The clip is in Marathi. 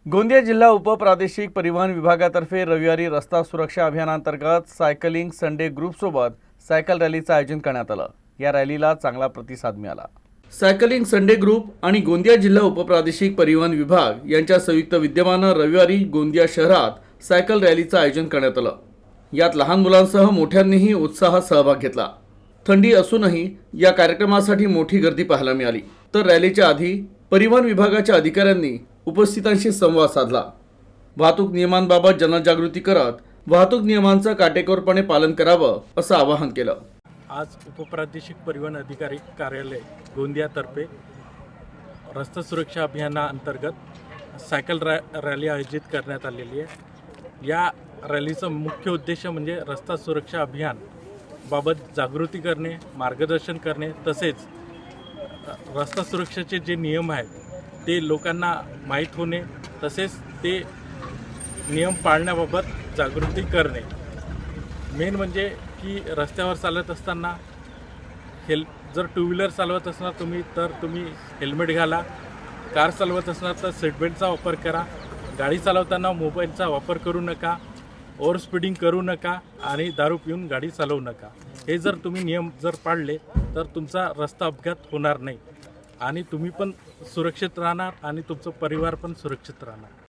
गोंदिया जिल्हा उपप्रादेशिक परिवहन विभागातर्फे रविवारी रस्ता सुरक्षा अभियानांतर्गत सायकलिंग संडे ग्रुपसोबत सायकल रॅलीचं आयोजन करण्यात आलं। या रॅलीला चांगला प्रतिसाद मिळाला। सायकलिंग संडे ग्रुप आणि गोंदिया जिल्हा उपप्रादेशिक परिवहन विभाग यांच्या संयुक्त विद्यमानं रविवारी गोंदिया शहरात सायकल रॅलीचं आयोजन करण्यात आलं। यात लहान मुलांसह मोठ्यांनीही उत्साहात सहभाग घेतला। थंडी असूनही या कार्यक्रमासाठी मोठी गर्दी पाहायला मिळाली। तर रॅलीच्या आधी परिवहन विभागाच्या अधिकाऱ्यांनी उपस्थितांशी संवाद साधला। वाहतूक नियमांबाबत जनजागृती करत वाहतूक नियमांचं काटेकोरपणे पालन करावं असं आवाहन केलं। आज उपप्रादेशिक परिवहन अधिकारी कार्यालय गोंदियातर्फे रस्ता सुरक्षा अभियानाअंतर्गत सायकल रॅली आयोजित करण्यात आलेली आहे। या रॅलीचा मुख्य उद्देश म्हणजे रस्ता सुरक्षा अभियान बाबत जागृती करणे, मार्गदर्शन करणे, तसेच रस्ता सुरक्षेचे जे नियम आहेत ते लोकांना माहीत होणे, तसेच ते नियम पाळण्याबाबत जागृती करणे। मेन म्हणजे की रस्त्यावर चालत असताना जर टू व्हीलर चालवत असणार तुम्ही हेल्मेट घाला, कार चालवत असणार तर सीट बेल्टचा वापर करा, गाडी चालवताना मोबाईलचा वापर करू नका, ओव्हर स्पीडिंग करू नका आणि दारू पिऊन गाडी चालवू नका। हे जर तुम्ही नियम जर पाळले तर तुमचा रस्ता अपघात होणार नाही आणि तुम्ही पण सुरक्षित राहणार आणि तुमचा परिवार पण सुरक्षित राहणार।